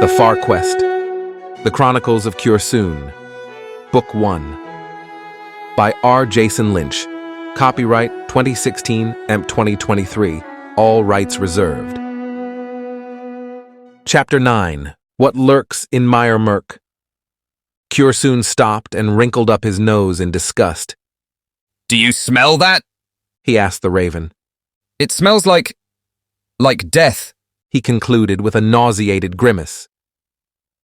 The Far Quest, The Chronicles of Cursoon, Book 1, by R. Jason Lynch, copyright 2016, EMP 2023, all rights reserved. Chapter 9, What Lurks in Miremurk. Cursoon stopped and wrinkled up his nose in disgust. "Do you smell that?" he asked the raven. "It smells like death," he concluded with a nauseated grimace.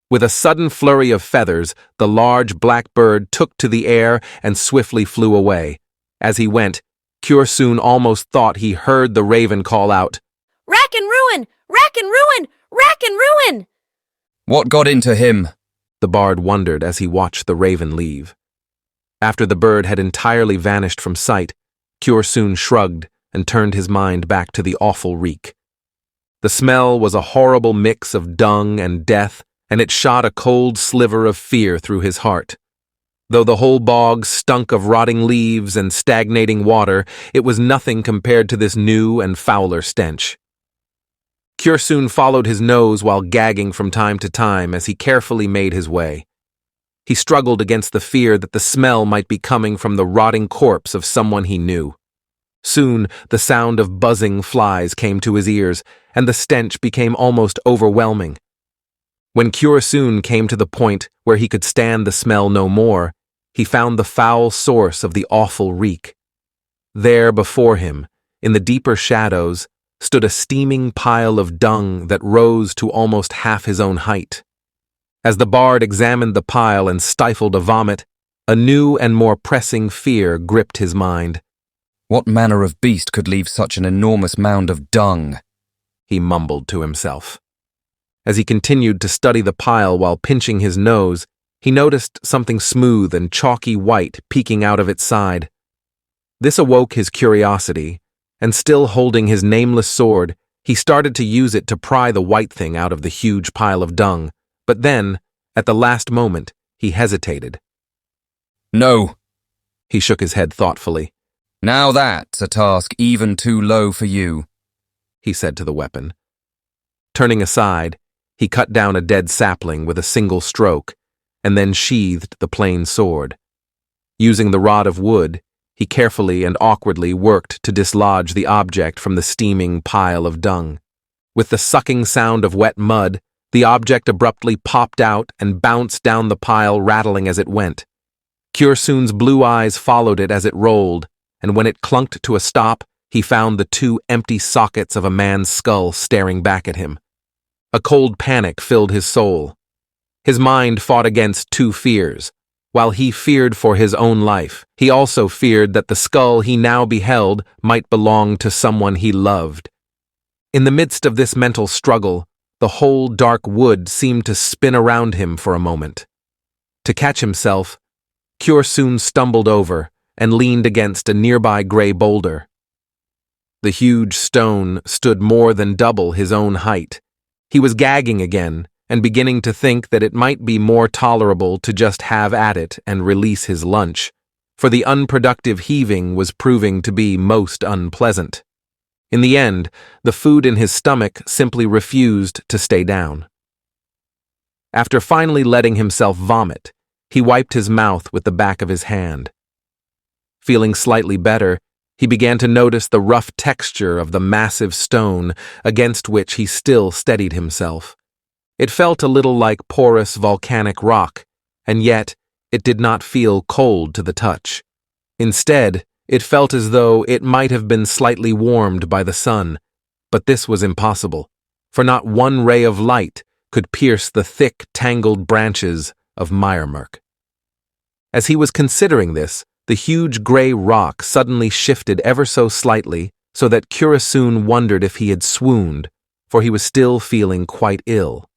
With a sudden flurry of feathers, the large black bird took to the air and swiftly flew away. As he went, Cursoon almost thought he heard the raven call out, "Rack and ruin! Rack and ruin! Rack and ruin!" "What got into him?" the bard wondered as he watched the raven leave. After the bird had entirely vanished from sight, Cursoon shrugged and turned his mind back to the awful reek. The smell was a horrible mix of dung and death, and it shot a cold sliver of fear through his heart. Though the whole bog stunk of rotting leaves and stagnating water, it was nothing compared to this new and fouler stench. Cursoon followed his nose while gagging from time to time as he carefully made his way. He struggled against the fear that the smell might be coming from the rotting corpse of someone he knew. Soon, the sound of buzzing flies came to his ears, and the stench became almost overwhelming. When Cursoon came to the point where he could stand the smell no more, he found the foul source of the awful reek. There before him, in the deeper shadows, stood a steaming pile of dung that rose to almost half his own height. As the bard examined the pile and stifled a vomit, a new and more pressing fear gripped his mind. "What manner of beast could leave such an enormous mound of dung?" he mumbled to himself. As he continued to study the pile while pinching his nose, he noticed something smooth and chalky white peeking out of its side. This awoke his curiosity, and still holding his nameless sword, he started to use it to pry the white thing out of the huge pile of dung, but then, at the last moment, he hesitated. "No." He shook his head thoughtfully. "Now that's a task even too low for you," he said to the weapon. Turning aside, he cut down a dead sapling with a single stroke, and then sheathed the plain sword. Using the rod of wood, he carefully and awkwardly worked to dislodge the object from the steaming pile of dung. With the sucking sound of wet mud, the object abruptly popped out and bounced down the pile, rattling as it went. Cursoon's blue eyes followed it as it rolled, and when it clunked to a stop, he found the two empty sockets of a man's skull staring back at him. A cold panic filled his soul. His mind fought against two fears. While he feared for his own life, he also feared that the skull he now beheld might belong to someone he loved. In the midst of this mental struggle, the whole dark wood seemed to spin around him for a moment. To catch himself, Cursoon stumbled over and leaned against a nearby gray boulder. The huge stone stood more than double his own height. He was gagging again and beginning to think that it might be more tolerable to just have at it and release his lunch, for the unproductive heaving was proving to be most unpleasant. In the end, the food in his stomach simply refused to stay down. After finally letting himself vomit, he wiped his mouth with the back of his hand. Feeling slightly better, he began to notice the rough texture of the massive stone against which he still steadied himself. It felt a little like porous volcanic rock, and yet it did not feel cold to the touch. Instead, it felt as though it might have been slightly warmed by the sun, but this was impossible, for not one ray of light could pierce the thick, tangled branches of Miremurk. As he was considering this, the huge gray rock suddenly shifted ever so slightly, so that Cursoon wondered if he had swooned, for he was still feeling quite ill.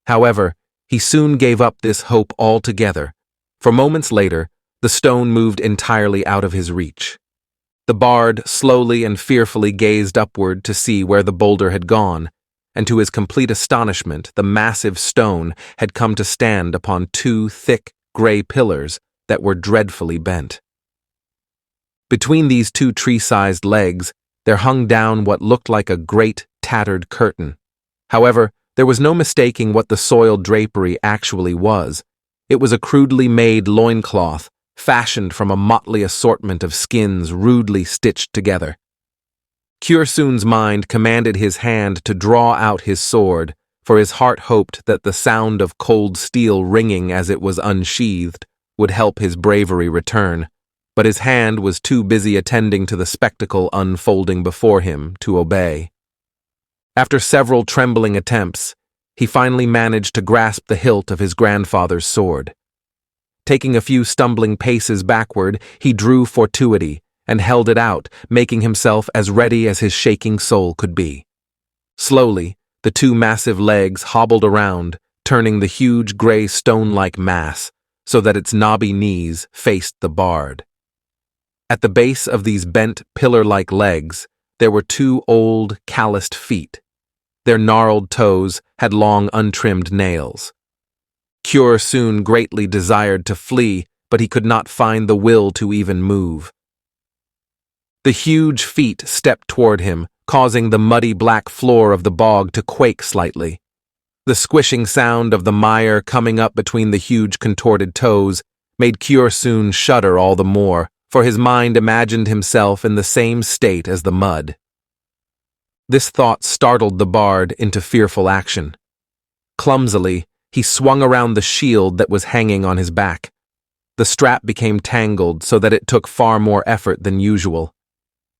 However, he soon gave up this hope altogether, for moments later, the stone moved entirely out of his reach. The bard slowly and fearfully gazed upward to see where the boulder had gone, and to his complete astonishment, the massive stone had come to stand upon two thick, gray pillars that were dreadfully bent. Between these two tree-sized legs, there hung down what looked like a great, tattered curtain. However, There was no mistaking what the soiled drapery actually was. It was a crudely made loincloth, fashioned from a motley assortment of skins rudely stitched together. Kyorsun's mind commanded his hand to draw out his sword, for his heart hoped that the sound of cold steel ringing as it was unsheathed would help his bravery return, but his hand was too busy attending to the spectacle unfolding before him to obey. After several trembling attempts, he finally managed to grasp the hilt of his grandfather's sword. Taking a few stumbling paces backward, he drew fortuity and held it out, making himself as ready as his shaking soul could be. Slowly, the two massive legs hobbled around, turning the huge gray stone-like mass so that its knobby knees faced the bard. At the base of these bent, pillar-like legs, there were two old, calloused feet. Their gnarled toes had long, untrimmed nails. Kyorsun greatly desired to flee, but he could not find the will to even move. The huge feet stepped toward him, causing the muddy black floor of the bog to quake slightly. The squishing sound of the mire coming up between the huge contorted toes made Kyorsun shudder all the more, for his mind imagined himself in the same state as the mud. This thought startled the bard into fearful action. Clumsily, he swung around the shield that was hanging on his back. The strap became tangled so that it took far more effort than usual.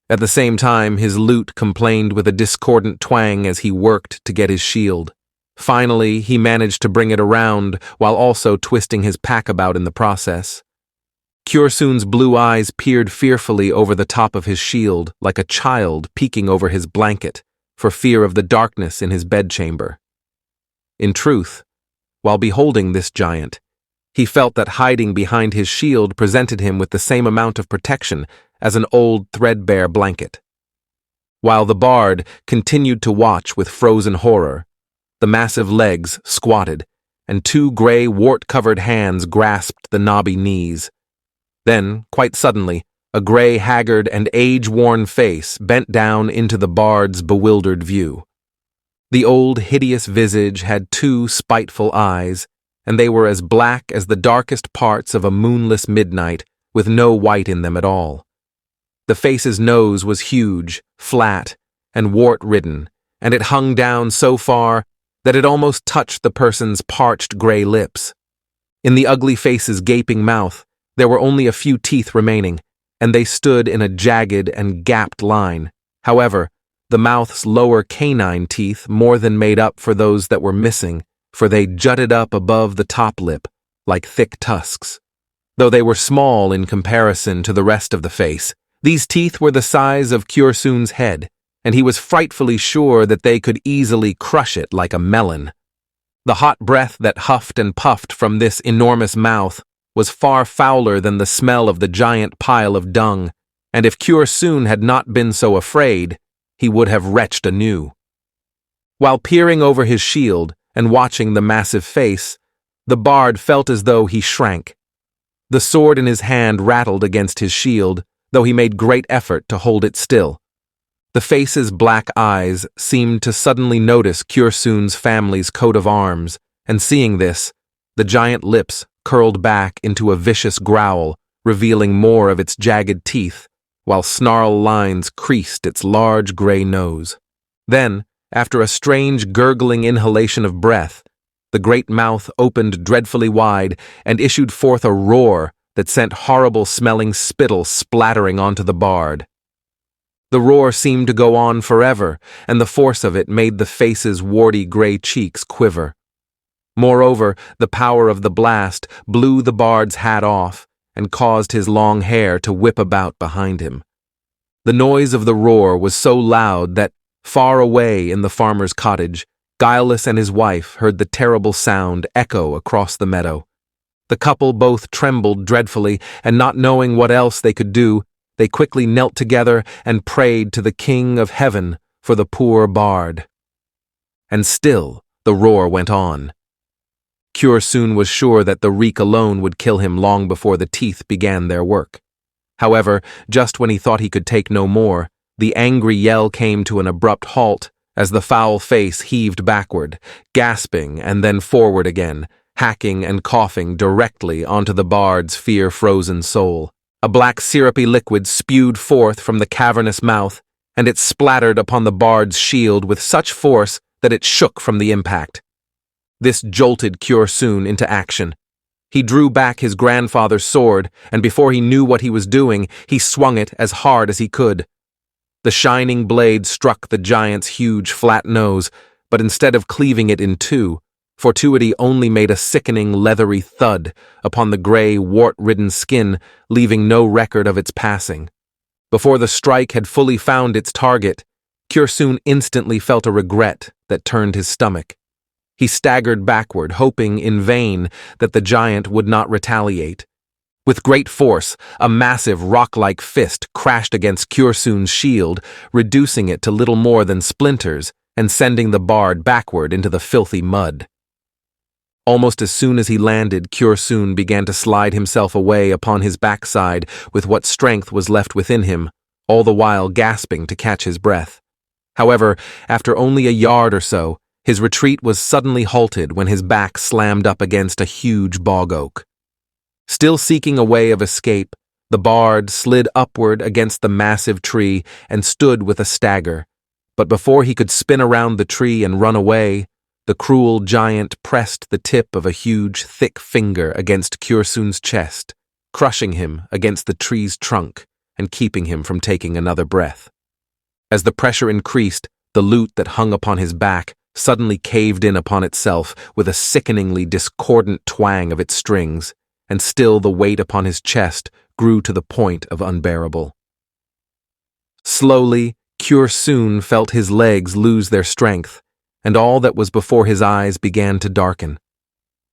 At the same time, his lute complained with a discordant twang as he worked to get his shield. Finally, he managed to bring it around while also twisting his pack about in the process. Kyorsun's blue eyes peered fearfully over the top of his shield like a child peeking over his blanket for fear of the darkness in his bedchamber. In truth, while beholding this giant, he felt that hiding behind his shield presented him with the same amount of protection as an old threadbare blanket. While the bard continued to watch with frozen horror, the massive legs squatted, and two gray wart-covered hands grasped the knobby knees. Then, quite suddenly, a gray, haggard, and age-worn face bent down into the bard's bewildered view. The old, hideous visage had two spiteful eyes, and they were as black as the darkest parts of a moonless midnight, with no white in them at all. The face's nose was huge, flat, and wart-ridden, and it hung down so far that it almost touched the person's parched gray lips. In the ugly face's gaping mouth, there were only a few teeth remaining, and they stood in a jagged and gapped line. However, the mouth's lower canine teeth more than made up for those that were missing, for they jutted up above the top lip like thick tusks. Though they were small in comparison to the rest of the face, these teeth were the size of Kyorsun's head, and he was frightfully sure that they could easily crush it like a melon. The hot breath that huffed and puffed from this enormous mouth was far fouler than the smell of the giant pile of dung, and if Kyorsun had not been so afraid, he would have retched anew. While peering over his shield and watching the massive face, the bard felt as though he shrank. The sword in his hand rattled against his shield, though he made great effort to hold it still. The face's black eyes seemed to suddenly notice Kyorsun's family's coat of arms, and seeing this, the giant lips curled back into a vicious growl, revealing more of its jagged teeth, while snarl lines creased its large gray nose. Then, after a strange gurgling inhalation of breath, the great mouth opened dreadfully wide and issued forth a roar that sent horrible-smelling spittle splattering onto the bard. The roar seemed to go on forever, and the force of it made the face's warty gray cheeks quiver. Moreover, the power of the blast blew the bard's hat off and caused his long hair to whip about behind him. The noise of the roar was so loud that, far away in the farmer's cottage, Guileless and his wife heard the terrible sound echo across the meadow. The couple both trembled dreadfully, and not knowing what else they could do, they quickly knelt together and prayed to the King of Heaven for the poor bard. And still the roar went on. Kyorsun was sure that the reek alone would kill him long before the teeth began their work. However, just when he thought he could take no more, the angry yell came to an abrupt halt as the foul face heaved backward, gasping and then forward again, hacking and coughing directly onto the bard's fear-frozen soul. A black syrupy liquid spewed forth from the cavernous mouth, and it splattered upon the bard's shield with such force that it shook from the impact. This jolted Cursoon into action. He drew back his grandfather's sword, and before he knew what he was doing, he swung it as hard as he could. The shining blade struck the giant's huge flat nose, but instead of cleaving it in two, Fortuity only made a sickening leathery thud upon the gray, wart-ridden skin, leaving no record of its passing. Before the strike had fully found its target, Cursoon instantly felt a regret that turned his stomach. He staggered backward, hoping in vain that the giant would not retaliate. With great force, a massive rock-like fist crashed against Cursoon's shield, reducing it to little more than splinters and sending the bard backward into the filthy mud. Almost as soon as he landed, Cursoon began to slide himself away upon his backside with what strength was left within him, all the while gasping to catch his breath. However, after only a yard or so, his retreat was suddenly halted when his back slammed up against a huge bog oak. Still seeking a way of escape, the bard slid upward against the massive tree and stood with a stagger. But before he could spin around the tree and run away, the cruel giant pressed the tip of a huge, thick finger against Cursoon's chest, crushing him against the tree's trunk and keeping him from taking another breath. As the pressure increased, the lute that hung upon his back suddenly caved in upon itself with a sickeningly discordant twang of its strings, and still the weight upon his chest grew to the point of unbearable. Slowly, Cursoon felt his legs lose their strength, and all that was before his eyes began to darken.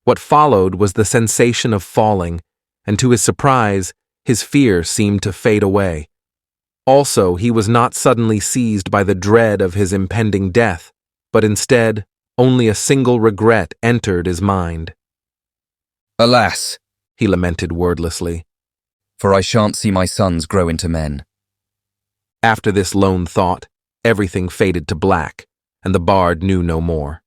What followed was the sensation of falling, and to his surprise, his fear seemed to fade away. Also, he was not suddenly seized by the dread of his impending death, but instead, only a single regret entered his mind. Alas, He lamented wordlessly. for I shan't see my sons grow into men. After this lone thought, everything faded to black, and the bard knew no more.